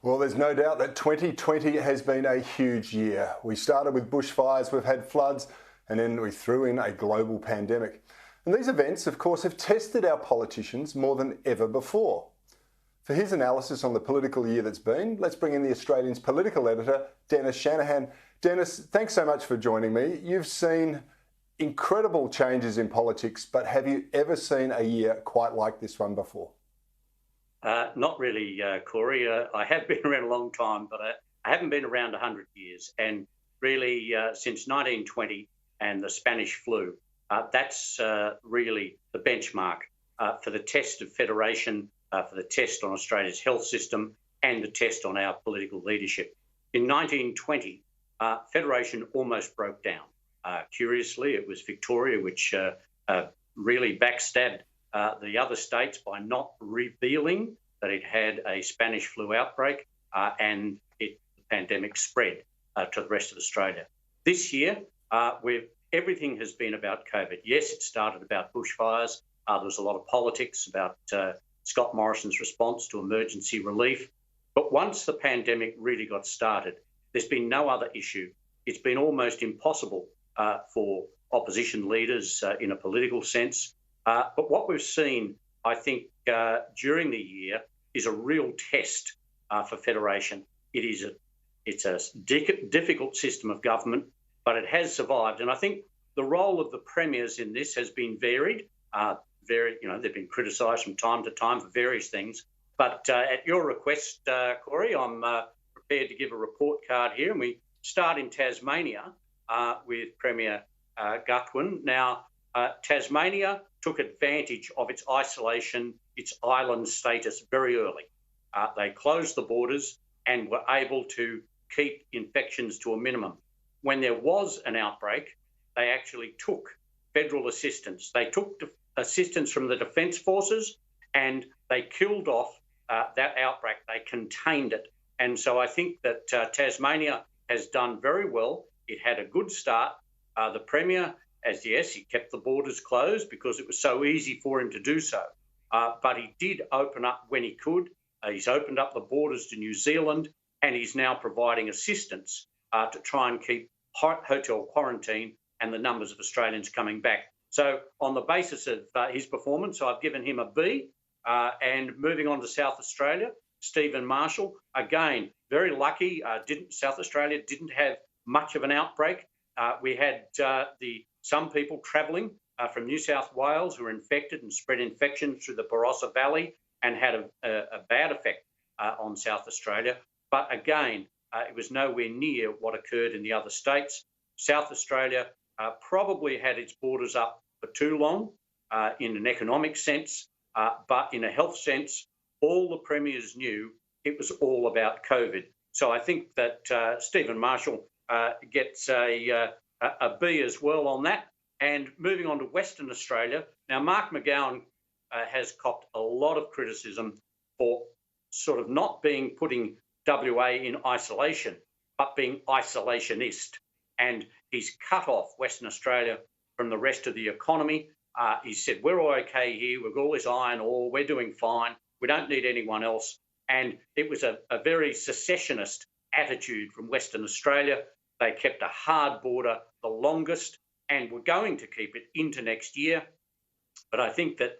Well, there's no doubt that 2020 has been a huge year. We started with bushfires, we've had floods, and then we threw in a global pandemic. And these events, of course, have tested our politicians more than ever before. For his analysis on the political year that's been, let's bring in the Australian's political editor, Mr Shanahan. Dennis, thanks so much for joining me. You've seen incredible changes in politics, but have you ever seen a year quite like this one before? Not really, Corey. I have been around a long time, but I haven't been around 100 years. And really, since 1920 and the Spanish flu, that's really the benchmark for the test of federation, for the test on Australia's health system and the test on our political leadership. In 1920, federation almost broke down. Curiously, it was Victoria which really backstabbed the other states by not revealing that it had a Spanish flu outbreak and the pandemic spread to the rest of Australia. This year, everything has been about COVID. Yes, it started about bushfires. There was a lot of politics about Scott Morrison's response to emergency relief. But once the pandemic really got started, there's been no other issue. It's been almost impossible for opposition leaders in a political sense. But what we've seen, I think, during the year is a real test for federation. It's a difficult system of government, but it has survived. And I think the role of the premiers in this has been varied. They've been criticised from time to time for various things. But at your request, Corey, I'm prepared to give a report card here. And we start in Tasmania with Premier Gutwein. Now, Tasmania took advantage of its isolation, its island status very early. They closed the borders and were able to keep infections to a minimum. When there was an outbreak, they actually took federal assistance. They took assistance from the Defence Forces and they killed off that outbreak. They contained it. And so I think that Tasmania has done very well. It had a good start. The Premier, he kept the borders closed because it was so easy for him to do so. But he did open up when he could. He's opened up the borders to New Zealand and he's now providing assistance to try and keep hotel quarantine and the numbers of Australians coming back. So on the basis of his performance, I've given him a B. And moving on to South Australia, Stephen Marshall, again, very lucky. South Australia didn't have much of an outbreak. We had some people travelling from New South Wales who were infected and spread infections through the Barossa Valley and had a bad effect on South Australia. But again, it was nowhere near what occurred in the other states. South Australia probably had its borders up for too long in an economic sense, but in a health sense, all the premiers knew it was all about COVID. So I think that Stephen Marshall gets a B as well on that. And moving on to Western Australia, now Mark McGowan has copped a lot of criticism for sort of not putting WA in isolation, but being isolationist. And he's cut off Western Australia from the rest of the economy. He said, we're all okay here, we've got all this iron ore, we're doing fine, we don't need anyone else. And it was a very secessionist attitude from Western Australia. They kept a hard border the longest and were going to keep it into next year. But I think that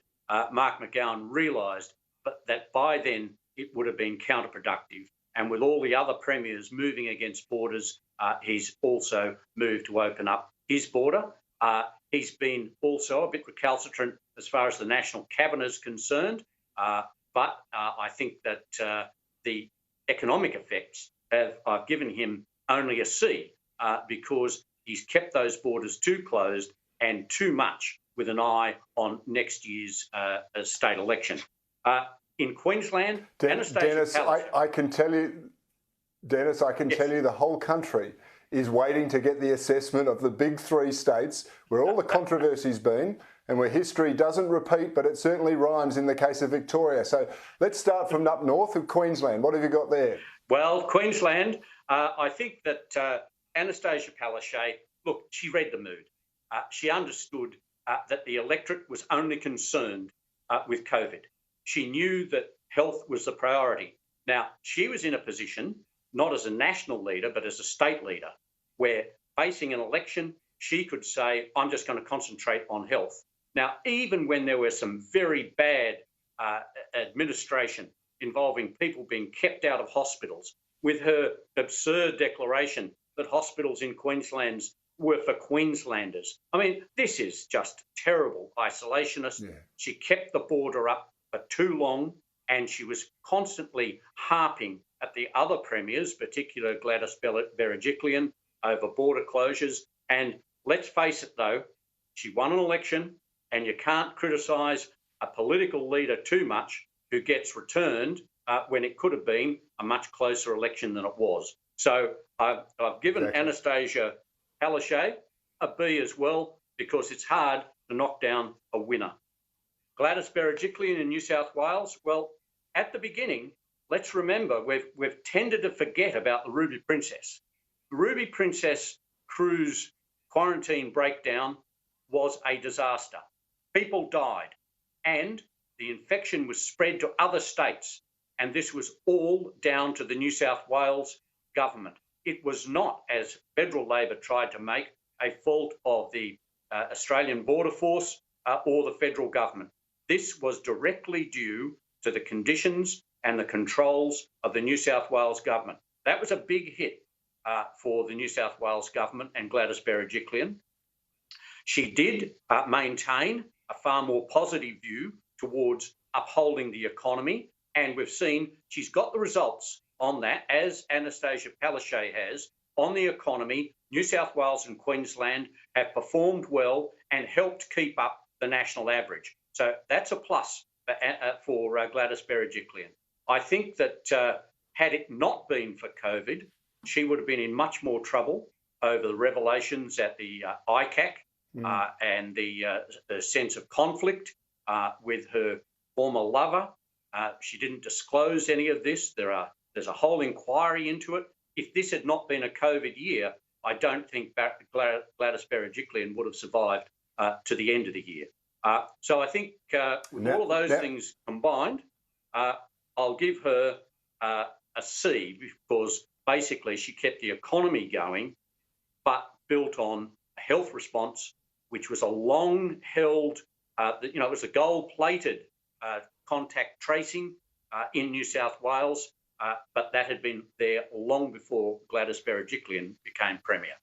Mark McGowan realised that by then it would have been counterproductive. And with all the other premiers moving against borders, he's also moved to open up his border. He's been also a bit recalcitrant as far as the National Cabinet is concerned. But I think that the economic effects I've given him only a C because he's kept those borders too closed and too much with an eye on next year's state election. In Queensland, Dennis, I can tell you, Dennis, I can tell you the whole country is waiting to get the assessment of the big three states where all the controversy's been and where history doesn't repeat, but it certainly rhymes in the case of Victoria. So let's start from up north of Queensland. What have you got there? Well, Queensland, I think that Annastacia Palaszczuk, look, she read the mood. She understood that the electorate was only concerned with COVID. She knew that health was the priority. Now, she was in a position, not as a national leader, but as a state leader, where facing an election, she could say, I'm just going to concentrate on health. Now, even when there were some very bad administration involving people being kept out of hospitals, with her absurd declaration that hospitals in Queensland were for Queenslanders. I mean, this is just terrible isolationist. Yeah. She kept the border up for too long, and she was constantly harping at the other premiers, particularly Gladys Berejiklian, over border closures. And let's face it, though, she won an election, and you can't criticise a political leader too much who gets returned when it could have been a much closer election than it was. So I've given Annastacia Palaszczuk a B as well, because it's hard to knock down a winner. Gladys Berejiklian in New South Wales, well, at the beginning, let's remember, we've tended to forget about the Ruby Princess. The Ruby Princess cruise quarantine breakdown was a disaster. People died, and the infection was spread to other states, and this was all down to the New South Wales government. It was not, as federal Labor tried to make, a fault of the Australian Border Force or the federal government. This was directly due to the conditions and the controls of the New South Wales government. That was a big hit for the New South Wales government and Gladys Berejiklian. She did maintain a far more positive view towards upholding the economy, and we've seen she's got the results on that, as Annastacia Palaszczuk has, on the economy. New South Wales and Queensland have performed well and helped keep up the national average. So that's a plus for Gladys Berejiklian. I think that had it not been for COVID, she would have been in much more trouble over the revelations at the ICAC and the sense of conflict with her former lover. She didn't disclose any of this. There's a whole inquiry into it. If this had not been a COVID year, I don't think Gladys Berejiklian would have survived to the end of the year. So I think with all of those things combined, I'll give her a C, because basically she kept the economy going, but built on a health response, which was a long-held, it was a gold-plated contact tracing in New South Wales, but that had been there long before Gladys Berejiklian became Premier.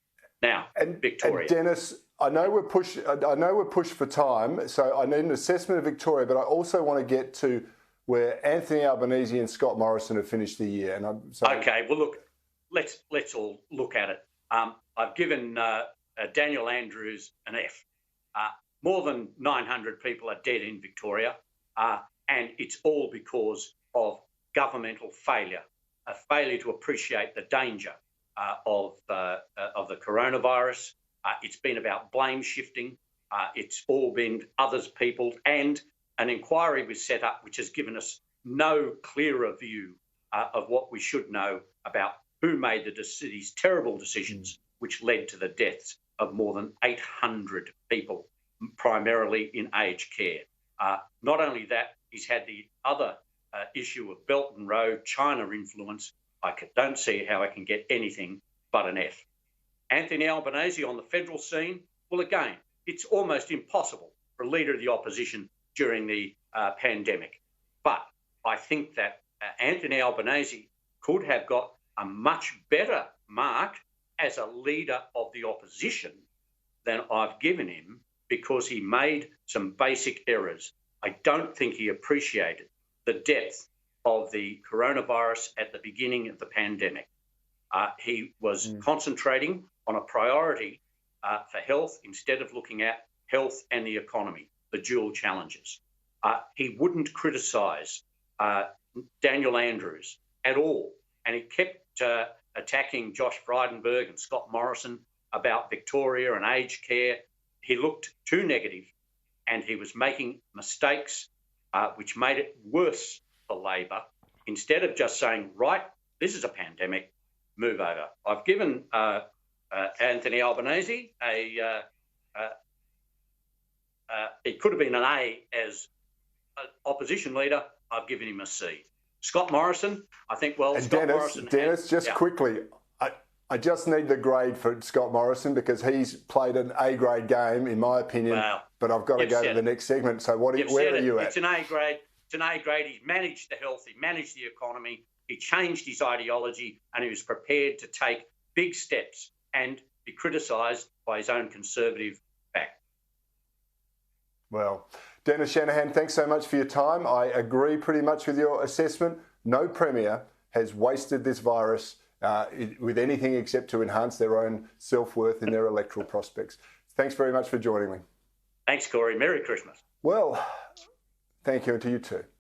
Now, Victoria. And Dennis, I know we're pushed for time, so I need an assessment of Victoria, but I also want to get to where Anthony Albanese and Scott Morrison have finished the year. And okay, well, look, let's all look at it. I've given Daniel Andrews an F. More than 900 people are dead in Victoria, and it's all because of governmental failure, a failure to appreciate the danger of the coronavirus. It's been about blame shifting. It's all been others' people, and an inquiry was set up which has given us no clearer view of what we should know about who made these terrible decisions which led to the deaths of more than 800 people, primarily in aged care. Not only that, he's had the other issue of Belt and Road, China influence. I don't see how I can get anything but an F. Anthony Albanese on the federal scene, well, again, it's almost impossible for a leader of the opposition during the pandemic. But I think that Anthony Albanese could have got a much better mark as a leader of the opposition than I've given him, because he made some basic errors. I don't think he appreciated the depth of the coronavirus at the beginning of the pandemic. He was concentrating on a priority for health instead of looking at health and the economy, the dual challenges. He wouldn't criticise Daniel Andrews at all, and he kept attacking Josh Frydenberg and Scott Morrison about Victoria and aged care. He looked too negative, and he was making mistakes which made it worse for Labor, instead of just saying, right, this is a pandemic, move over. I've given Anthony Albanese it could have been an A as an opposition leader. I've given him a C. Scott Morrison, I think, well, And Scott Morrison... Dennis, just quickly, I just need the grade for Scott Morrison because he's played an A-grade game, in my opinion, but I've got to go to the next segment. So where are you at? It's an A-grade. It's an A-grade. He managed the health. He managed the economy. He changed his ideology and he was prepared to take big steps and be criticised by his own conservative back. Well, Dennis Shanahan, thanks so much for your time. I agree pretty much with your assessment. No Premier has wasted this virus with anything except to enhance their own self-worth in their electoral prospects. Thanks very much for joining me. Thanks, Cory. Merry Christmas. Well, thank you, and to you too.